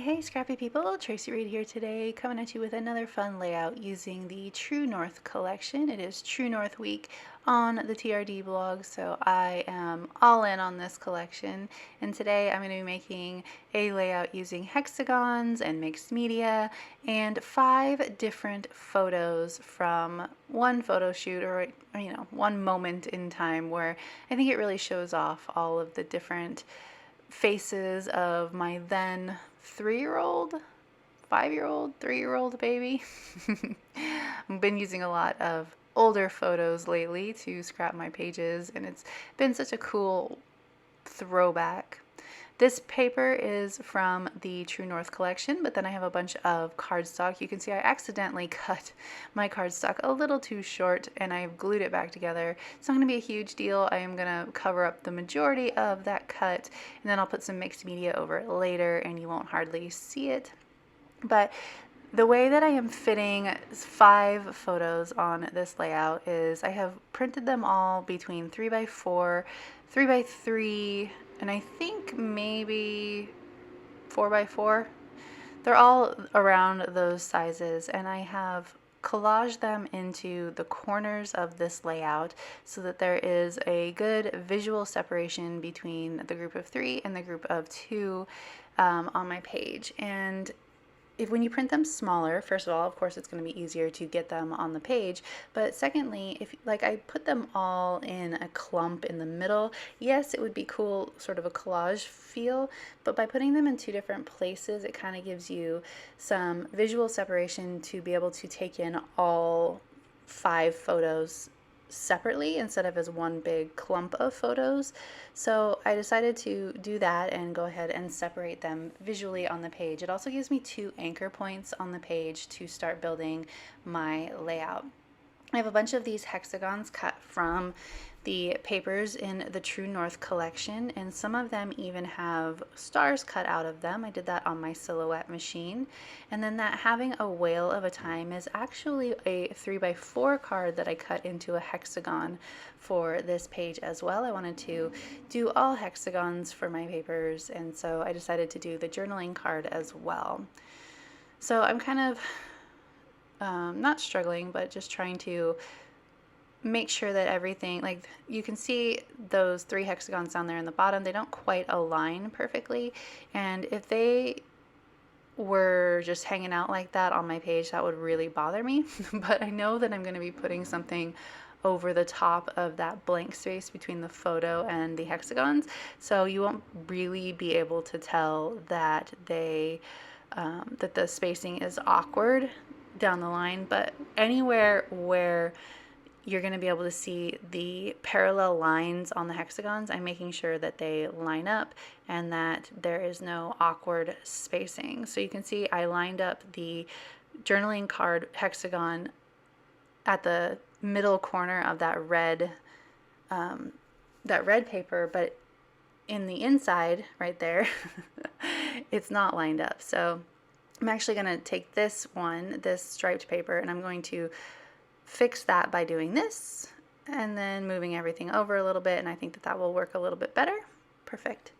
Hey, scrappy people, Tracy Reed here today, coming at you with another fun layout using the True North collection. It is True North week on the TRD blog, so I am all in on this collection. And today I'm going to be making a layout using hexagons and mixed media and 5 different photos from one photo shoot or one moment in time where I think it really shows off all of the different faces of my then 3-year-old, 5-year-old, 3-year-old baby. I've been using a lot of older photos lately to scrap my pages, and it's been such a cool throwback. This paper is from the True North collection, but then I have a bunch of cardstock. You can see I accidentally cut my cardstock a little too short and I've glued it back together. It's not going to be a huge deal. I am going to cover up the majority of that cut, and then I'll put some mixed media over it later and you won't hardly see it. But the way that I am fitting 5 photos on this layout is I have printed them all between 3x4, 3x3, and I think maybe 4x4. They're all around those sizes, and I have collaged them into the corners of this layout so that there is a good visual separation between the group of 3 and the group of 2 on my page. And when you print them smaller, first of all, of course, it's going to be easier to get them on the page. But secondly, if I put them all in a clump in the middle, yes, it would be cool, sort of a collage feel. But by putting them in 2 different places, it kind of gives you some visual separation to be able to take in all 5 photos separately instead of as one big clump of photos. So I decided to do that and go ahead and separate them visually on the page. It also gives me 2 anchor points on the page to start building my layout. I have a bunch of these hexagons cut from the papers in the True North collection, and some of them even have stars cut out of them. I did that on my silhouette machine. And then that having a whale of a time is actually a 3x4 card that I cut into a hexagon for this page as well. I wanted to do all hexagons for my papers, and so I decided to do the journaling card as well. So I'm kind of not struggling, but just trying to make sure that everything, like you can see those 3 hexagons down there in the bottom, they don't quite align perfectly. And if they were just hanging out like that on my page, that would really bother me. But I know that I'm going to be putting something over the top of that blank space between the photo and the hexagons, so you won't really be able to tell that that the spacing is awkward down the line. But anywhere where you're going to be able to see the parallel lines on the hexagons, I'm making sure that they line up and that there is no awkward spacing. So you can see I lined up the journaling card hexagon at the middle corner of that red paper, but in the inside right there, it's not lined up. So I'm actually going to take this striped paper, and I'm going to fix that by doing this and then moving everything over a little bit, and I think that will work a little bit better. Perfect.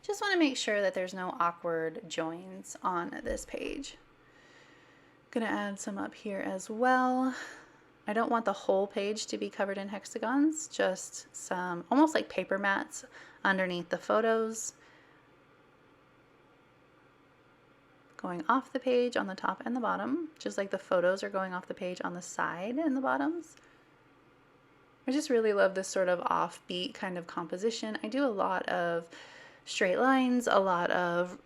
Just want to make sure that there's no awkward joins on this page. Gonna add some up here as well. I don't want the whole page to be covered in hexagons, just some almost like paper mats underneath the photos, going off the page on the top and the bottom, just like the photos are going off the page on the side and the bottoms. I just really love this sort of offbeat kind of composition. I do a lot of straight lines, a lot of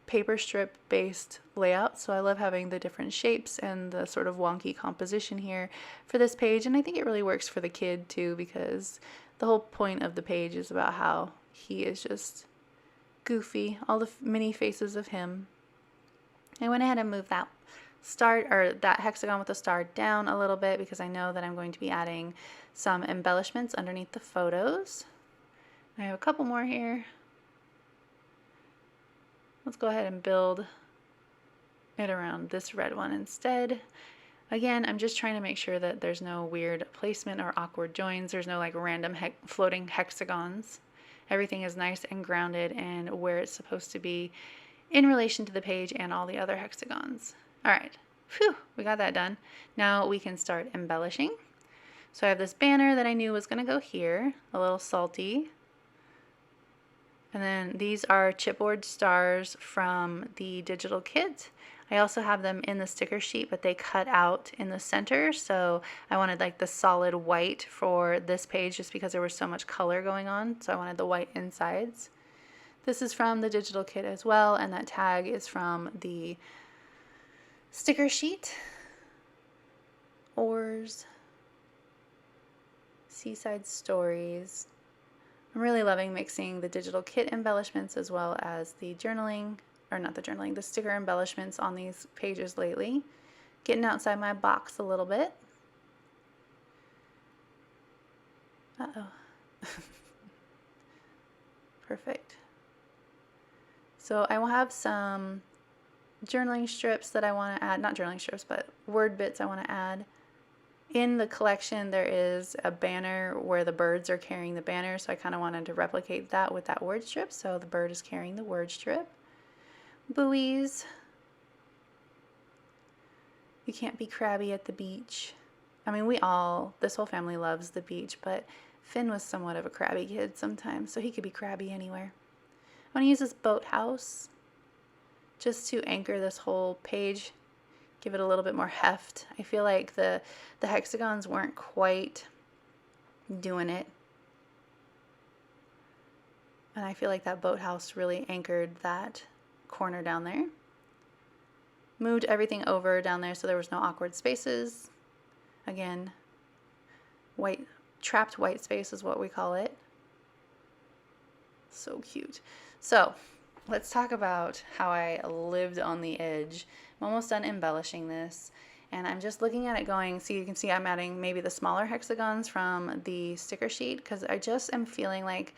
paper strip based layouts, so I love having the different shapes and the sort of wonky composition here for this page. And I think it really works for the kid too, because the whole point of the page is about how he is just goofy, all the mini faces of him. I went ahead and moved that that hexagon with the star down a little bit because I know that I'm going to be adding some embellishments underneath the photos. I have a couple more here. Let's go ahead and build it around this red one instead. Again, I'm just trying to make sure that there's no weird placement or awkward joins. There's no like random floating hexagons. Everything is nice and grounded and where it's supposed to be in relation to the page and all the other hexagons. All right, phew, we got that done. Now we can start embellishing. So I have this banner that I knew was going to go here, a little salty. And then these are chipboard stars from the digital kit. I also have them in the sticker sheet, but they cut out in the center. So I wanted like the solid white for this page just because there was so much color going on. So I wanted the white insides. This is from the digital kit as well, and that tag is from the sticker sheet. Oars, Seaside Stories. I'm really loving mixing the digital kit embellishments as well as the journaling, or not the journaling, the sticker embellishments on these pages lately. Getting outside my box a little bit. Uh-oh. Perfect. So I will have some journaling strips that I want to add, not journaling strips, but word bits I want to add. In the collection, there is a banner where the birds are carrying the banner, so I kind of wanted to replicate that with that word strip. So the bird is carrying the word strip. Buoys. You can't be crabby at the beach. I mean, this whole family loves the beach, but Finn was somewhat of a crabby kid sometimes, so he could be crabby anywhere. I want to use this boathouse just to anchor this whole page. Give it a little bit more heft. I feel like the hexagons weren't quite doing it. And I feel like that boathouse really anchored that corner down there. Moved everything over down there so there was no awkward spaces. Again, trapped white space is what we call it. So cute. So let's talk about how I lived on the edge. I'm almost done embellishing this, and I'm just looking at it going, so you can see I'm adding maybe the smaller hexagons from the sticker sheet because I just am feeling like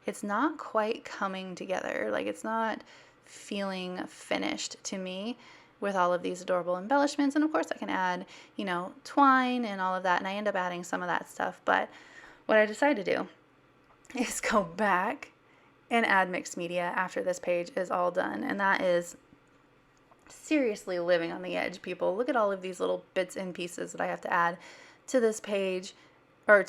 it's not quite coming together. Like it's not feeling finished to me with all of these adorable embellishments. And of course I can add, twine and all of that, and I end up adding some of that stuff. But what I decided to do is go back and add mixed media after this page is all done. And that is seriously living on the edge, people. Look at all of these little bits and pieces that I have to add to this page, or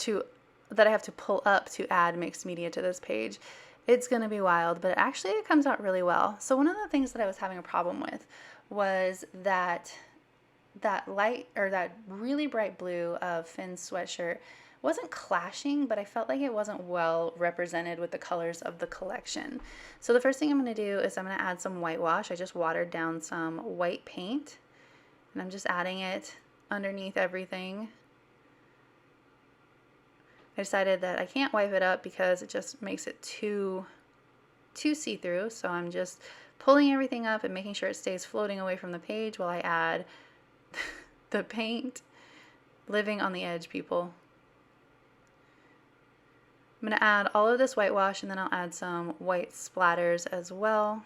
that I have to pull up to add mixed media to this page. It's going to be wild, but actually it comes out really well. So one of the things that I was having a problem with was that light, or that really bright blue of Finn's sweatshirt wasn't clashing, but I felt like it wasn't well represented with the colors of the collection. So the first thing I'm going to do is I'm going to add some whitewash. I just watered down some white paint, and I'm just adding it underneath everything. I decided that I can't wipe it up because it just makes it too see-through, so I'm just pulling everything up and making sure it stays floating away from the page while I add the paint. Living on the edge, people. I'm going to add all of this whitewash, and then I'll add some white splatters as well.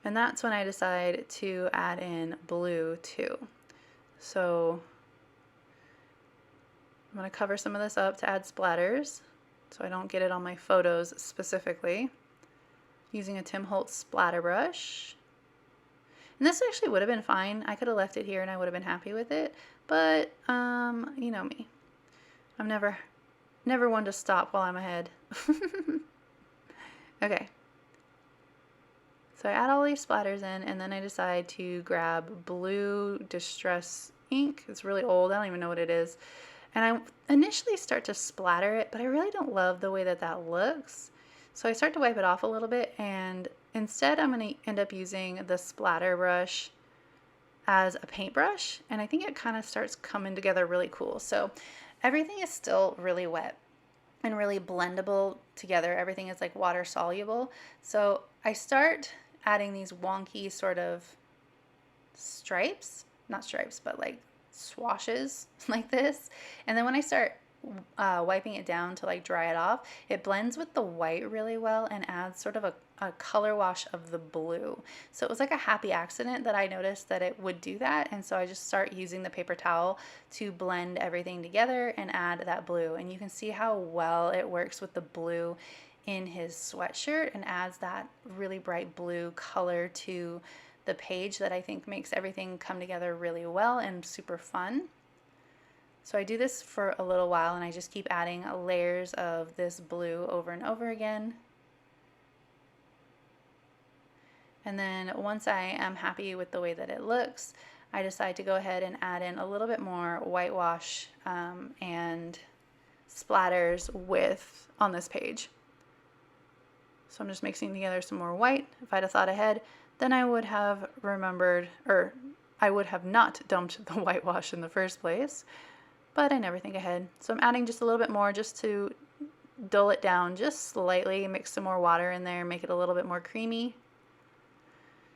And that's when I decide to add in blue too. So I'm going to cover some of this up to add splatters so I don't get it on my photos specifically. Using a Tim Holtz splatter brush. And this actually would have been fine. I could have left it here and I would have been happy with it. But, you know me. I'm never one to stop while I'm ahead. Okay. So I add all these splatters in, and then I decide to grab blue Distress ink. It's really old. I don't even know what it is. And I initially start to splatter it, but I really don't love the way that that looks. So I start to wipe it off a little bit, and instead I'm going to end up using the splatter brush as a paintbrush, and I think it kind of starts coming together really cool. So everything is still really wet and really blendable together. Everything is like water soluble. So I start adding these wonky sort of stripes, not stripes, but like swashes like this. And then when I start wiping it down to like dry it off, it blends with the white really well and adds sort of a color wash of the blue. So it was like a happy accident that I noticed that it would do that, and so I just start using the paper towel to blend everything together and add that blue. And you can see how well it works with the blue in his sweatshirt and adds that really bright blue color to the page that I think makes everything come together really well and super fun. So I do this for a little while and I just keep adding layers of this blue over and over again. And then once I am happy with the way that it looks, I decide to go ahead and add in a little bit more whitewash and splatters on this page. So I'm just mixing together some more white. If I'd have thought ahead, then I would have remembered, or I would have not dumped the whitewash in the first place, but I never think ahead. So I'm adding just a little bit more just to dull it down just slightly, mix some more water in there, make it a little bit more creamy,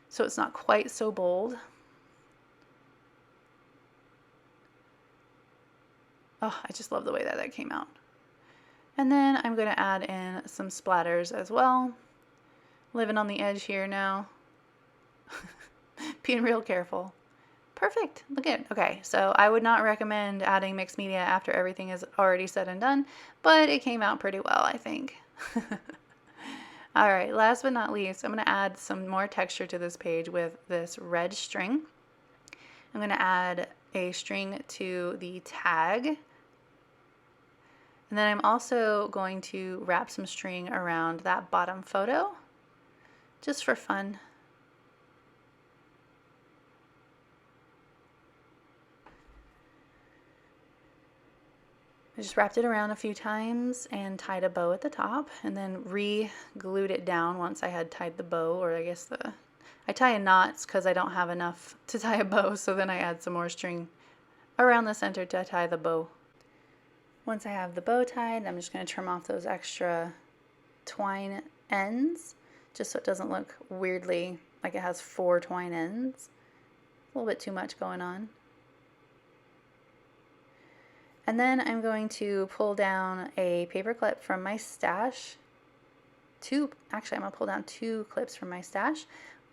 so it's not quite so bold. Oh, I just love the way that that came out. And then I'm going to add in some splatters as well. Living on the edge here now. Being real careful. Perfect. Look at it. Okay, so I would not recommend adding mixed media after everything is already said and done, but it came out pretty well, I think. All right, last but not least, I'm going to add some more texture to this page with this red string. I'm going to add a string to the tag. And then I'm also going to wrap some string around that bottom photo, just for fun. I just wrapped it around a few times and tied a bow at the top, and then re-glued it down once I had tied the bow, or I guess I tie in knots because I don't have enough to tie a bow, so then I add some more string around the center to tie the bow. Once I have the bow tied, I'm just going to trim off those extra twine ends, just so it doesn't look weirdly like it has 4 twine ends. A little bit too much going on. And then I'm going to pull down a paper clip from my stash. Actually, I'm going to pull down 2 clips from my stash.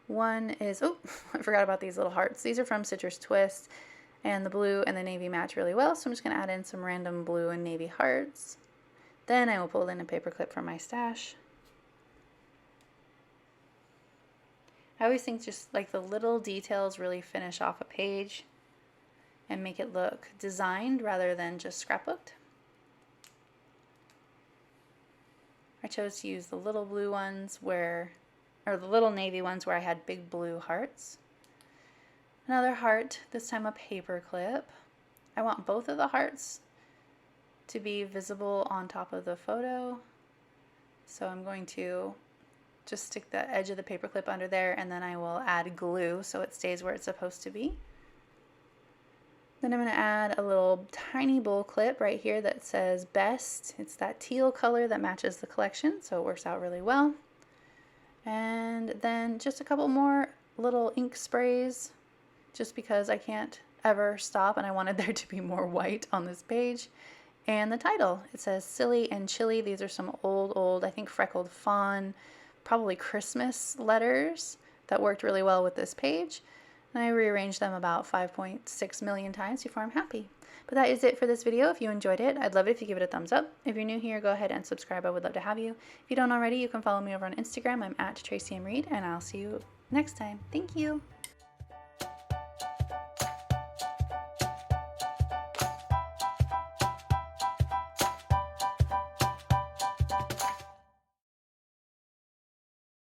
One is, oh, I forgot about these little hearts. These are from Citrus Twist, and the blue and the navy match really well, so I'm just going to add in some random blue and navy hearts. Then I will pull in a paper clip from my stash. I always think just like the little details really finish off a page and make it look designed rather than just scrapbooked. I chose to use the little blue ones or the little navy ones where I had big blue hearts. Another heart, this time a paper clip. I want both of the hearts to be visible on top of the photo. So I'm going to just stick the edge of the paper clip under there, and then I will add glue so it stays where it's supposed to be. Then I'm going to add a little tiny bowl clip right here that says best. It's that teal color that matches the collection, so it works out really well. And then just a couple more little ink sprays, just because I can't ever stop and I wanted there to be more white on this page. And the title, it says Silly and Chilly. These are some old, I think freckled fawn, probably Christmas letters that worked really well with this page. And I rearranged them about 5.6 million times before I'm happy. But that is it for this video. If you enjoyed it, I'd love it if you give it a thumbs up. If you're new here, go ahead and subscribe. I would love to have you. If you don't already, you can follow me over on Instagram. I'm at Traci M. Reed, and I'll see you next time. Thank you.